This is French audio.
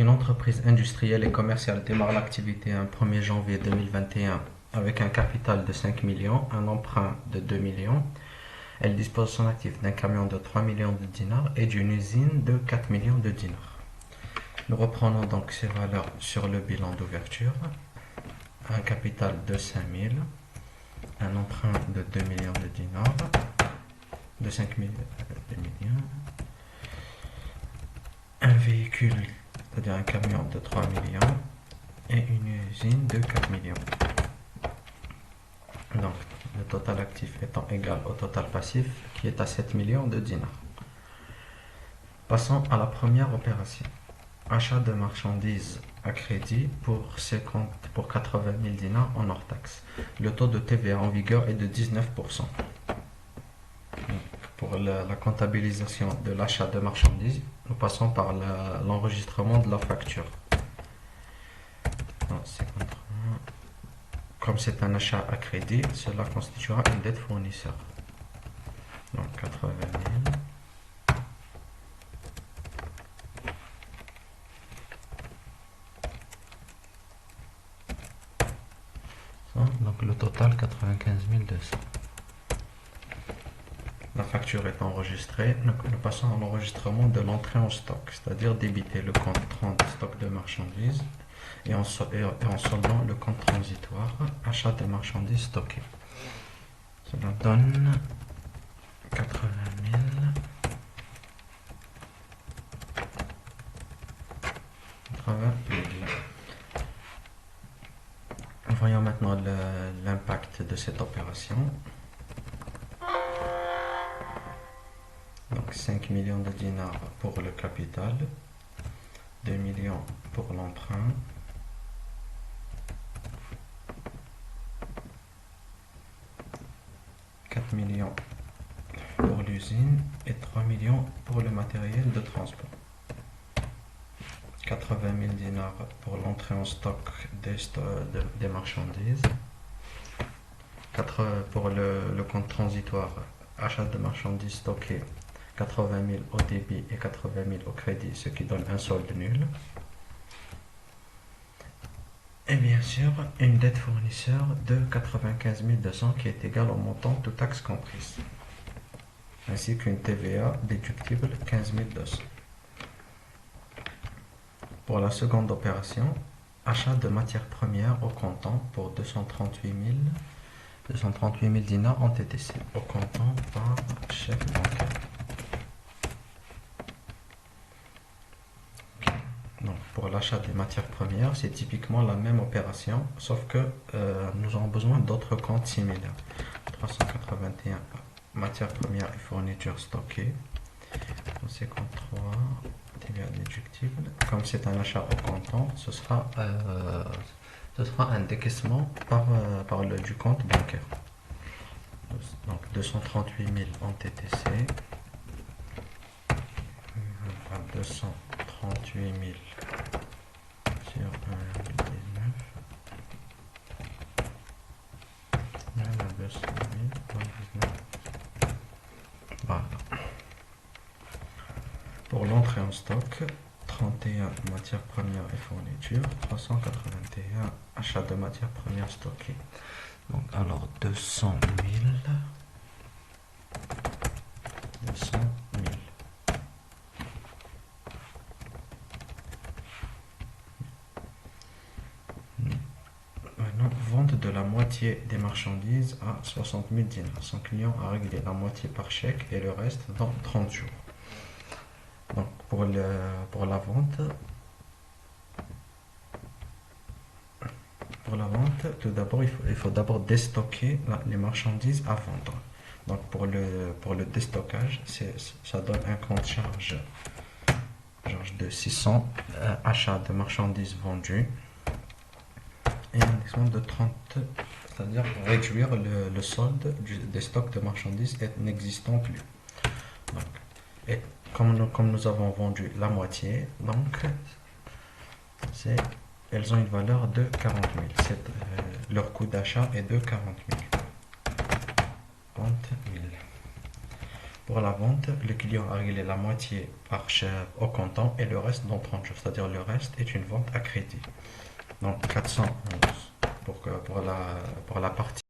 Une entreprise industrielle et commerciale démarre l'activité un 1er janvier 2021 avec un capital de 5 millions, un emprunt de 2 millions. Elle dispose son actif d'un camion de 3 millions de dinars et d'une usine de 4 millions de dinars. Nous reprenons donc ces valeurs sur le bilan d'ouverture. Un capital de 5 000, un emprunt de 2 millions de dinars, de 5 000, 2 millions, un véhicule, c'est-à-dire un camion de 3 millions et une usine de 4 millions. Donc, le total actif étant égal au total passif qui est à 7 millions de dinars. Passons à la première opération. Achat de marchandises à crédit pour 80 000 dinars en hors taxe. Le taux de TVA en vigueur est de 19%. Pour la comptabilisation de l'achat de marchandises, nous passons par l'enregistrement de la facture. Comme c'est un achat à crédit, cela constituera une dette fournisseur. Donc 80 000. Donc le total 95 200. La facture est enregistrée. Nous passons à l'enregistrement de l'entrée en stock, c'est-à-dire débiter le compte 30 stock de marchandises et en soldant le compte transitoire achat de marchandises stockées. Cela donne 80 000. 80 000. Voyons maintenant l'impact de cette opération. Donc 5 millions de dinars pour le capital, 2 millions pour l'emprunt, 4 millions pour l'usine et 3 millions pour le matériel de transport. 80 000 dinars pour l'entrée en stock des marchandises, pour le compte transitoire achat de marchandises stockées, 80 000 au débit et 80 000 au crédit, ce qui donne un solde nul. Et bien sûr, une dette fournisseur de 95 200 qui est égale au montant toute taxe comprise, ainsi qu'une TVA déductible 15 200. Pour la seconde opération, achat de matières premières au comptant pour 238 000 dinars en TTC, au comptant par chèque bancaire. Donc, pour l'achat des matières premières, c'est typiquement la même opération, sauf que nous avons besoin d'autres comptes similaires. 381 matières premières et fournitures stockées. 53 TVA déductible. Comme c'est un achat au comptant, ce sera un décaissement du compte bancaire. Donc 238 000 en TTC. 238 000 sur 1,19. 200 000. Voilà. Pour l'entrée en stock, 31 matières premières et fournitures, 381 achats de matières premières stockées. Donc alors 200 000. 200 000. Maintenant, vente de la moitié des marchandises à 60 000 dinars. Son client a réglé la moitié par chèque et le reste dans 30 jours. Donc pour la vente, tout d'abord, il faut d'abord déstocker les marchandises à vendre. Donc pour le déstockage, ça donne un compte charge de 600 achats de marchandises vendues et un export de 30, c'est-à-dire réduire le solde des stocks de marchandises n'existant plus. Donc, et comme nous avons vendu la moitié, donc elles ont une valeur de 40 000. Leur coût d'achat est de 40 000. 40 000. Pour la vente, le client a réglé la moitié au comptant et le reste dans 30 jours. C'est-à-dire le reste est une vente à crédit. Donc 411 pour la partie